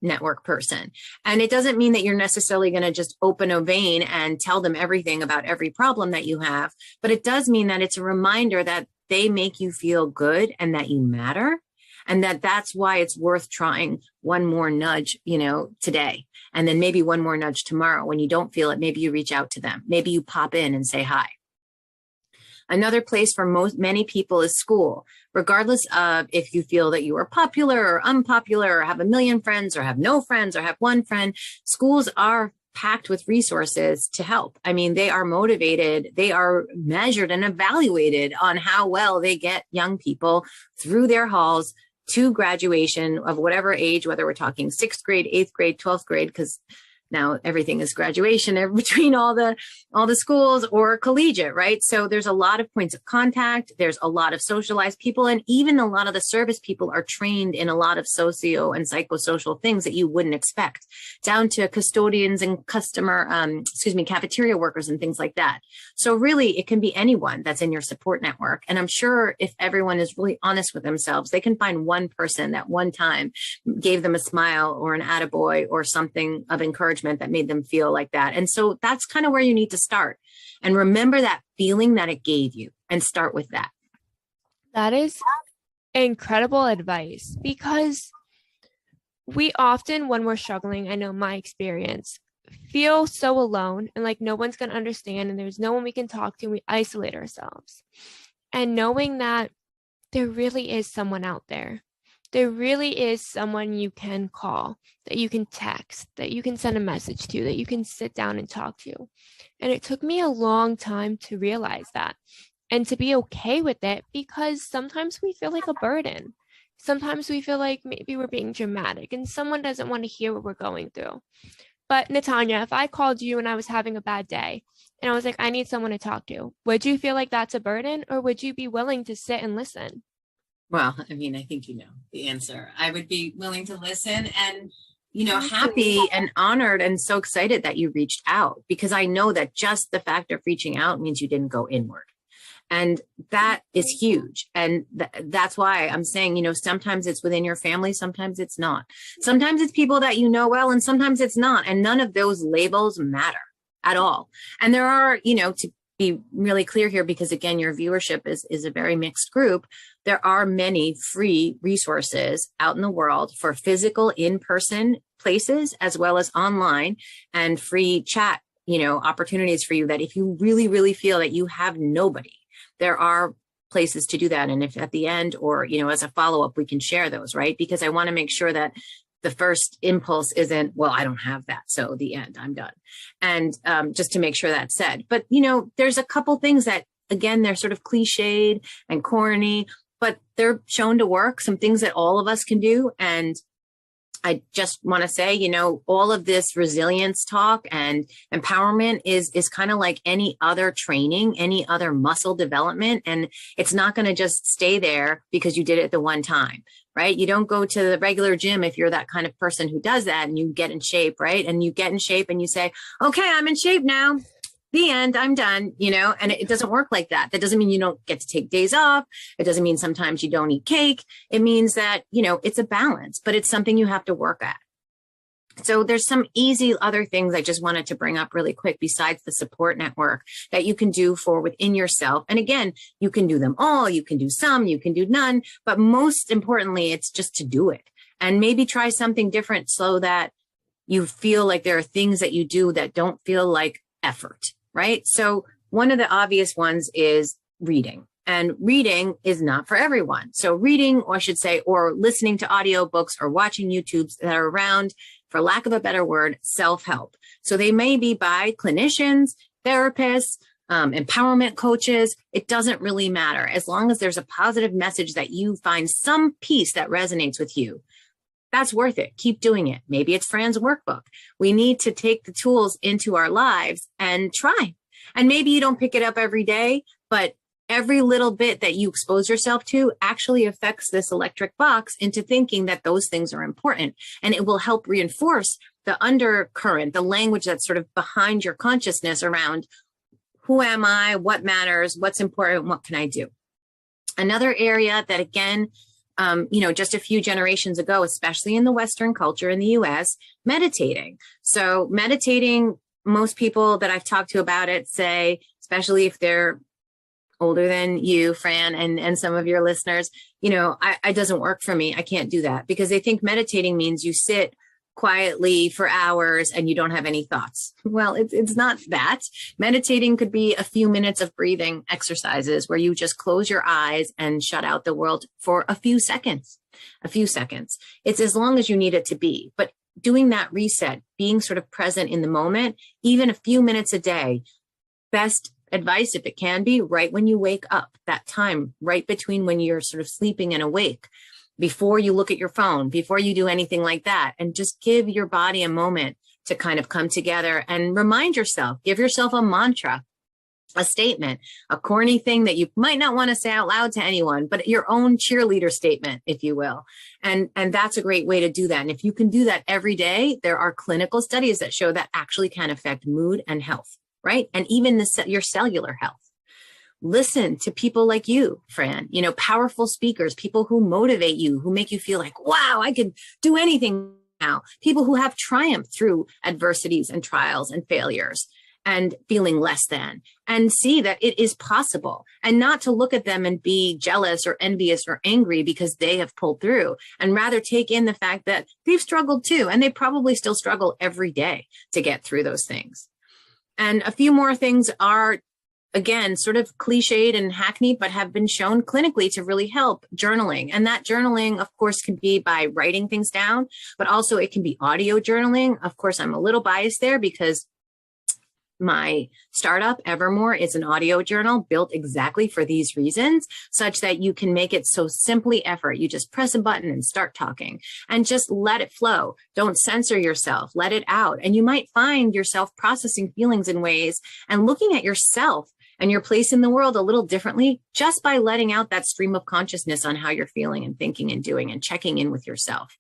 network person. And it doesn't mean that you're necessarily going to just open a vein and tell them everything about every problem that you have, but it does mean that it's a reminder that they make you feel good and that you matter. And that's why it's worth trying one more nudge, today. And then maybe one more nudge tomorrow. When you don't feel it, maybe you reach out to them. Maybe you pop in and say hi. Another place for many people is school, regardless of if you feel that you are popular or unpopular or have a million friends or have no friends or have one friend. Schools are packed with resources to help. I mean, they are motivated, they are measured and evaluated on how well they get young people through their halls to graduation of whatever age, whether we're talking 6th grade, 8th grade, 12th grade, because now everything is graduation between all the schools, or collegiate, right? So there's a lot of points of contact. There's a lot of socialized people, and even a lot of the service people are trained in a lot of socio and psychosocial things that you wouldn't expect, down to custodians and cafeteria workers and things like that. So really, it can be anyone that's in your support network. And I'm sure if everyone is really honest with themselves, they can find one person that one time gave them a smile or an attaboy or something of encouragement that made them feel like that. And so that's kind of where you need to start. And remember that feeling that it gave you and start with that. That is incredible advice, because we often, when we're struggling, I know my experience, feel so alone and like no one's going to understand and there's no one we can talk to, and we isolate ourselves. And knowing that there really is someone out there. There really is someone you can call, that you can text, that you can send a message to, that you can sit down and talk to. And it took me a long time to realize that and to be okay with it, because sometimes we feel like a burden. Sometimes we feel like maybe we're being dramatic and someone doesn't want to hear what we're going through. But Natanya, if I called you and I was having a bad day and I was like, I need someone to talk to, would you feel like that's a burden, or would you be willing to sit and listen? Well, I mean, I think you know the answer. I would be willing to listen and, happy and honored and so excited that you reached out, because I know that just the fact of reaching out means you didn't go inward. And that is huge. And that's why I'm saying, sometimes it's within your family, sometimes it's not. Sometimes it's people that you know well, and sometimes it's not. And none of those labels matter at all. And there are, to be really clear here, because again, your viewership is a very mixed group. There are many free resources out in the world for physical in-person places, as well as online, and free chat, opportunities for you, that if you really, really feel that you have nobody, there are places to do that. And if at the end, or, as a follow-up, we can share those, right? Because I want to make sure that the first impulse isn't, well, I don't have that, so the end, I'm done. And just to make sure that's said. But, there's a couple things that, again, they're sort of cliched and corny, but they're shown to work, some things that all of us can do. And I just want to say, all of this resilience talk and empowerment is kind of like any other training, any other muscle development. And it's not going to just stay there because you did it the one time, right? You don't go to the regular gym if you're that kind of person who does that and you get in shape, right? And you get in shape and you say, okay, I'm in shape now. The end, I'm done, and it doesn't work like that. That doesn't mean you don't get to take days off. It doesn't mean sometimes you don't eat cake. It means that, it's a balance, but it's something you have to work at. So there's some easy other things I just wanted to bring up really quick besides the support network that you can do for within yourself. And again, you can do them all, you can do some, you can do none, but most importantly, it's just to do it and maybe try something different so that you feel like there are things that you do that don't feel like effort. Right? So one of the obvious ones is reading, and reading is not for everyone. So reading, or I should say, or listening to audiobooks or watching YouTubes that are around, for lack of a better word, self-help. So they may be by clinicians, therapists, empowerment coaches. It doesn't really matter, as long as there's a positive message that you find some piece that resonates with you. That's worth it. Keep doing it. Maybe it's Fran's workbook. We need to take the tools into our lives and try. And maybe you don't pick it up every day, but every little bit that you expose yourself to actually affects this electric box into thinking that those things are important. And it will help reinforce the undercurrent, the language that's sort of behind your consciousness around who am I, what matters, what's important, what can I do? Another area that, again, just a few generations ago, especially in the Western culture in the US, meditating. So meditating, most people that I've talked to about it say, especially if they're older than you, Fran, and some of your listeners, it doesn't work for me. I can't do that, because they think meditating means you sit quietly for hours and you don't have any thoughts. Well, it's not that. Meditating could be a few minutes of breathing exercises where you just close your eyes and shut out the world for a few seconds. It's as long as you need it to be. But doing that reset, being sort of present in the moment, even a few minutes a day, best advice, if it can be, right when you wake up, that time right between when you're sort of sleeping and awake, before you look at your phone, before you do anything like that, and just give your body a moment to kind of come together and remind yourself, give yourself a mantra, a statement, a corny thing that you might not want to say out loud to anyone, but your own cheerleader statement, if you will. And that's a great way to do that. And if you can do that every day, there are clinical studies that show that actually can affect mood and health, right? And even your cellular health. Listen to people like you, Fran, powerful speakers, people who motivate you, who make you feel like, wow, I could do anything now. People who have triumphed through adversities and trials and failures and feeling less than, and see that it is possible, and not to look at them and be jealous or envious or angry because they have pulled through, and rather take in the fact that they've struggled too. And they probably still struggle every day to get through those things. And a few more things are, again, sort of cliched and hackneyed, but have been shown clinically to really help: journaling. And that journaling, of course, can be by writing things down, but also it can be audio journaling. Of course, I'm a little biased there because my startup, Evermore, is an audio journal built exactly for these reasons, such that you can make it so simply effort. You just press a button and start talking and just let it flow. Don't censor yourself, let it out. And you might find yourself processing feelings in ways and looking at yourself and your place in the world a little differently, just by letting out that stream of consciousness on how you're feeling and thinking and doing and checking in with yourself.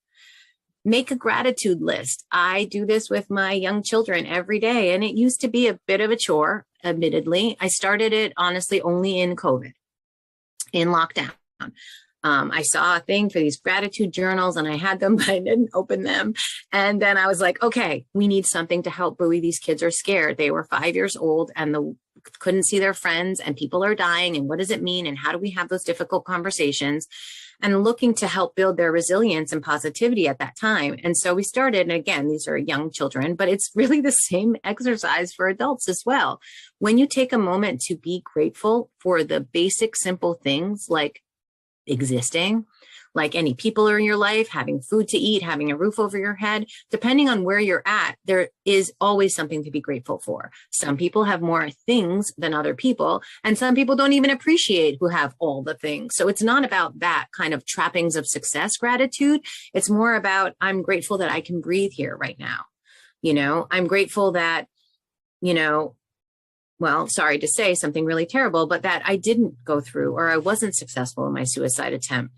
Make a gratitude list. I do this with my young children every day, and it used to be a bit of a chore, admittedly. I started it, honestly, only in COVID, in lockdown. I saw a thing for these gratitude journals and I had them, but I didn't open them. And then I was like, okay, we need something to help buoy. These kids are scared. They were 5 years old and couldn't see their friends, and people are dying. And what does it mean? And how do we have those difficult conversations? And looking to help build their resilience and positivity at that time. And so we started, and again, these are young children, but it's really the same exercise for adults as well. When you take a moment to be grateful for the basic, simple things like existing, like any people are in your life, having food to eat, having a roof over your head, depending on where you're at, there is always something to be grateful for. Some people have more things than other people, and some people don't even appreciate who have all the things. So it's not about that kind of trappings of success gratitude. It's more about, I'm grateful that I can breathe here right now. I'm grateful that, well, sorry to say something really terrible, but that I didn't go through, or I wasn't successful in my suicide attempt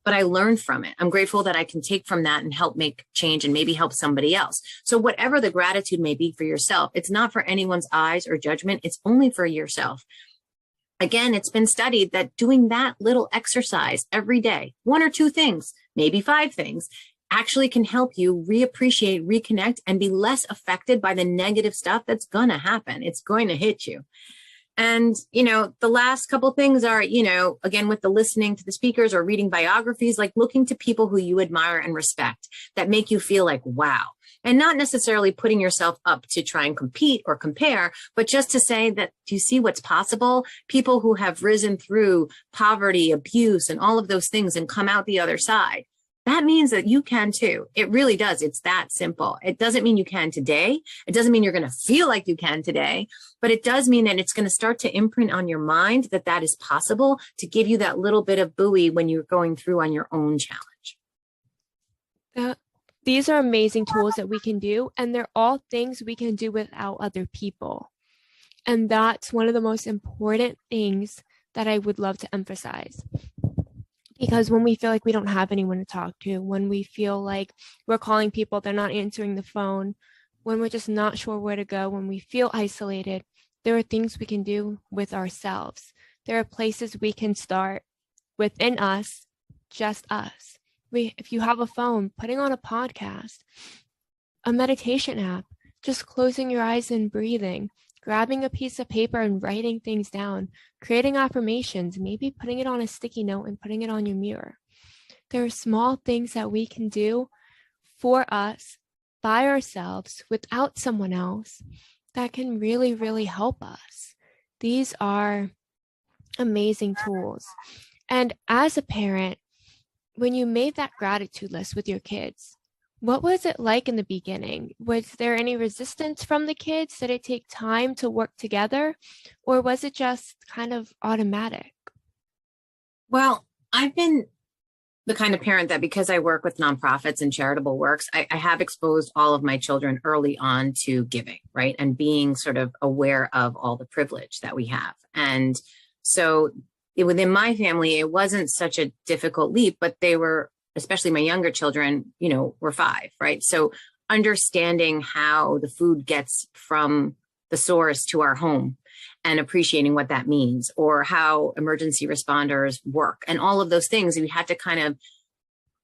but I learned from it. I'm grateful that I can take from that and help make change and maybe help somebody else. So whatever the gratitude may be for yourself, it's not for anyone's eyes or judgment. It's only for yourself. Again, it's been studied that doing that little exercise every day, 1 or 2 things, maybe 5 things, actually can help you reappreciate, reconnect, and be less affected by the negative stuff that's going to happen. It's going to hit you. And, the last couple things are, again, with the listening to the speakers or reading biographies, like looking to people who you admire and respect that make you feel like, wow, and not necessarily putting yourself up to try and compete or compare, but just to say that, do you see what's possible? People who have risen through poverty, abuse, and all of those things and come out the other side. That means that you can too. It really does. It's that simple. It doesn't mean you can today. It doesn't mean you're going to feel like you can today, but it does mean that it's going to start to imprint on your mind that is possible, to give you that little bit of buoy when you're going through on your own challenge. These are amazing tools that we can do, and they're all things we can do without other people. And that's one of the most important things that I would love to emphasize. Because when we feel like we don't have anyone to talk to, when we feel like we're calling people, they're not answering the phone, when we're just not sure where to go, when we feel isolated, there are things we can do with ourselves. There are places we can start within us just us. If you have a phone, putting on a podcast, a meditation app, just closing your eyes and breathing, grabbing a piece of paper and writing things down, creating affirmations, maybe putting it on a sticky note and putting it on your mirror. There are small things that we can do for us, by ourselves, without someone else, that can really, really help us. These are amazing tools. And as a parent, when you made that gratitude list with your kids, what was it like in the beginning? Was there any resistance from the kids? Did it take time to work together? Or was it just kind of automatic? Well, I've been the kind of parent that, because I work with nonprofits and charitable works, I have exposed all of my children early on to giving, right? And being sort of aware of all the privilege that we have. And so within my family, it wasn't such a difficult leap, but they were, especially my younger children, were 5, right? So understanding how the food gets from the source to our home and appreciating what that means, or how emergency responders work and all of those things. We had to kind of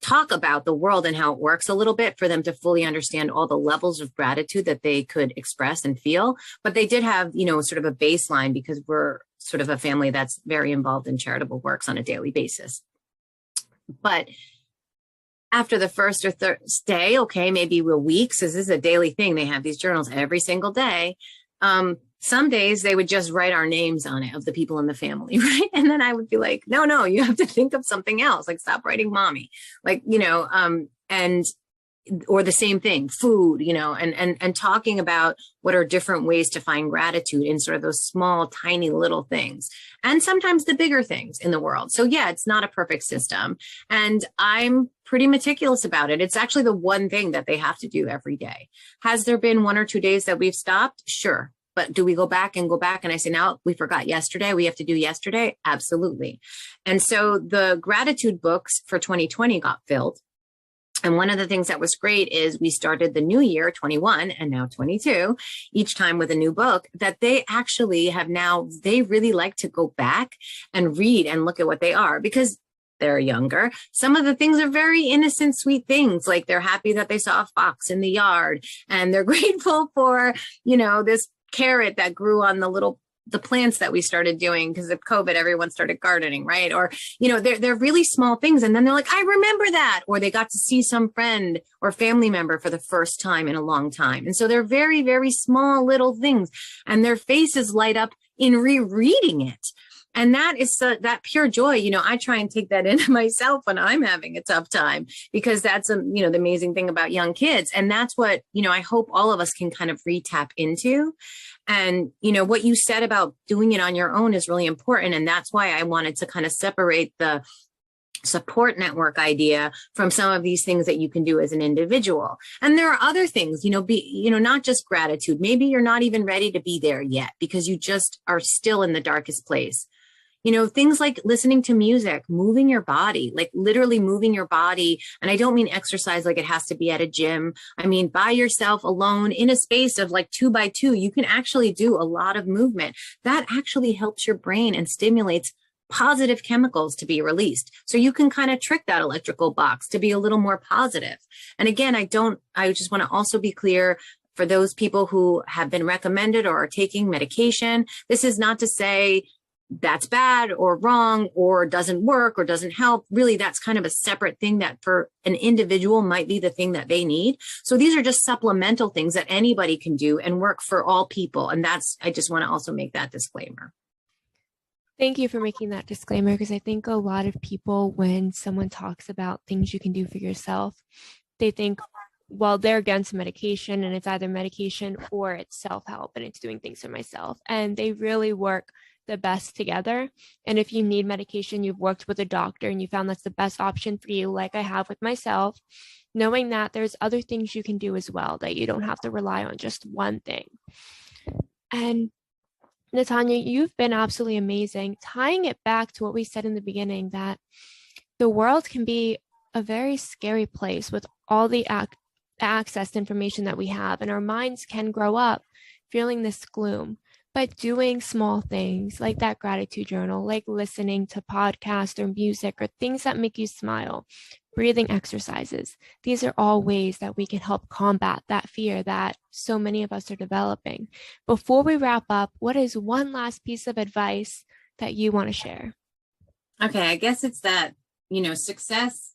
talk about the world and how it works a little bit for them to fully understand all the levels of gratitude that they could express and feel. But they did have, sort of a baseline, because we're sort of a family that's very involved in charitable works on a daily basis. But after the first or third day, okay, maybe a week, so this is a daily thing. They have these journals every single day. Some days they would just write our names on it, of the people in the family, right? And then I would be like, no, you have to think of something else, like stop writing mommy, or the same thing, food, and talking about what are different ways to find gratitude in sort of those small, tiny little things, and sometimes the bigger things in the world. So yeah, it's not a perfect system, and I'm pretty meticulous about it. It's actually the one thing that they have to do every day. Has there been 1 or 2 days that we've stopped? Sure. But do we go back? And I say, now we forgot yesterday, we have to do yesterday? Absolutely. And so the gratitude books for 2020 got filled. And one of the things that was great is we started the new year, 21 and now 22, each time with a new book that they actually have now, they really like to go back and read and look at what they are, because they're younger. Some of the things are very innocent, sweet things, like they're happy that they saw a fox in the yard, and they're grateful for, this carrot that grew on the plants that we started doing because of COVID. Everyone started gardening, right? Or, they're really small things. And then they're like, I remember that. Or they got to see some friend or family member for the first time in a long time. And so they're very, very small little things, and their faces light up in rereading it. And that is that pure joy. I try and take that into myself when I'm having a tough time, because that's, the amazing thing about young kids. And that's what, I hope all of us can kind of re-tap into. And, what you said about doing it on your own is really important. And that's why I wanted to kind of separate the support network idea from some of these things that you can do as an individual. And there are other things, not just gratitude. Maybe you're not even ready to be there yet, because you just are still in the darkest place. Things like listening to music, moving your body, like literally moving your body. And I don't mean exercise like it has to be at a gym. I mean, by yourself alone in a space of like 2 by 2, you can actually do a lot of movement. That actually helps your brain and stimulates positive chemicals to be released. So you can kind of trick that electrical box to be a little more positive. And again, I just want to also be clear, for those people who have been recommended or are taking medication, this is not to say that's bad or wrong or doesn't work or doesn't help. Really, that's kind of a separate thing that for an individual might be the thing that they need. So these are just supplemental things that anybody can do and work for all people. And I just want to also make that disclaimer. Thank you for making that disclaimer, because I think a lot of people, when someone talks about things you can do for yourself, they think, well, they're against medication, and it's either medication or it's self-help and it's doing things for myself. And they really work the best together. And if you need medication, you've worked with a doctor and you found that's the best option for you, like I have with myself, knowing that there's other things you can do as well, that you don't have to rely on just one thing. And Natanya, you've been absolutely amazing, tying it back to what we said in the beginning, that the world can be a very scary place with all the access to information that we have, and our minds can grow up feeling this gloom. But doing small things like that gratitude journal, like listening to podcasts or music or things that make you smile, breathing exercises, these are all ways that we can help combat that fear that so many of us are developing. Before we wrap up, what is one last piece of advice that you want to share? Okay, I guess it's that, success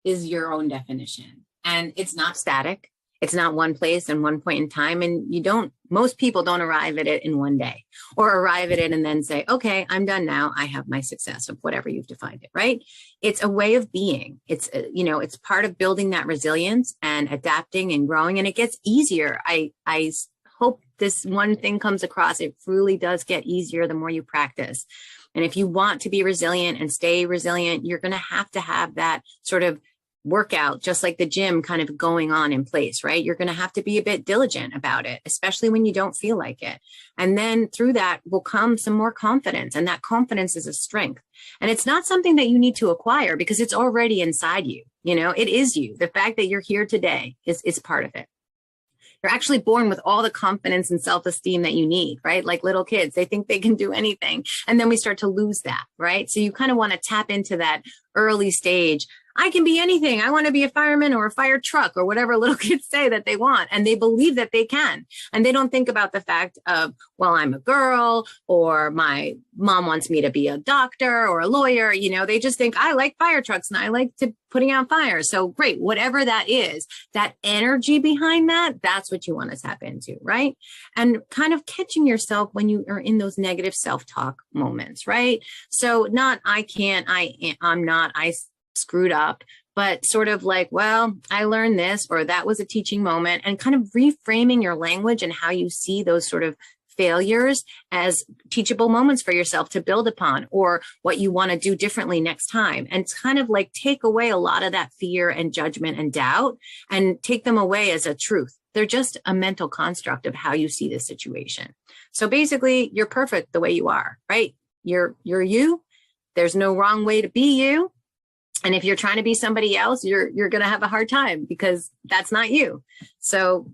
is your own definition, and it's not static. It's not one place and one point in time. And most people don't arrive at it in one day or arrive at it and then say, okay, I'm done now. I have my success of whatever you've defined it, right? It's a way of being. It's, it's part of building that resilience and adapting and growing. And it gets easier. I hope this one thing comes across. It really does get easier the more you practice. And if you want to be resilient and stay resilient, you're going to have that sort of workout, just like the gym, kind of going on in place, right? You're going to have to be a bit diligent about it, especially when you don't feel like it. And then through that will come some more confidence. And that confidence is a strength. And it's not something that you need to acquire because it's already inside you. It is you. The fact that you're here today is part of it. You're actually born with all the confidence and self-esteem that you need, right? Like little kids, they think they can do anything. And then we start to lose that, right? So you kind of want to tap into that early stage. I can be anything. I want to be a fireman or a fire truck or whatever little kids say that they want. And they believe that they can. And they don't think about the fact of, well, I'm a girl or my mom wants me to be a doctor or a lawyer. They just think I like fire trucks and I like to putting out fires. So great. Whatever that is, that energy behind that, that's what you want to tap into, right? And kind of catching yourself when you are in those negative self-talk moments, right? So not, I can't, I'm not, I screwed up, but sort of like, well, I learned this, or that was a teaching moment, and kind of reframing your language and how you see those sort of failures as teachable moments for yourself to build upon, or what you want to do differently next time. And it's kind of like take away a lot of that fear and judgment and doubt and take them away as a truth. They're just a mental construct of how you see the situation. So basically, you're perfect the way you are, right? You're you. There's no wrong way to be you. And if you're trying to be somebody else, you're going to have a hard time because that's not you. So,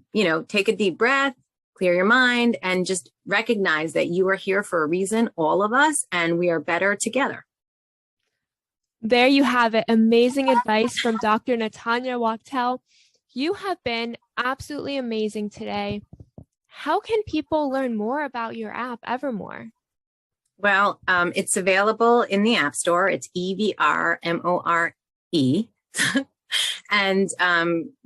take a deep breath, clear your mind, and just recognize that you are here for a reason, all of us, and we are better together. There you have it. Amazing advice from Dr. Natanya Wachtel. You have been absolutely amazing today. How can people learn more about your app, Evermore? Well, it's available in the App Store. It's EVRMORE. And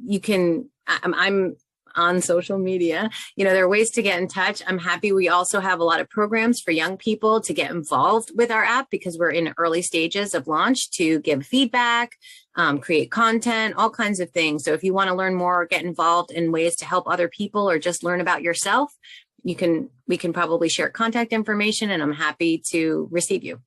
you can, I'm on social media. There are ways to get in touch. I'm happy. We also have a lot of programs for young people to get involved with our app because we're in early stages of launch to give feedback, create content, all kinds of things. So if you want to learn more, get involved in ways to help other people or just learn about yourself, we can probably share contact information, and I'm happy to receive you.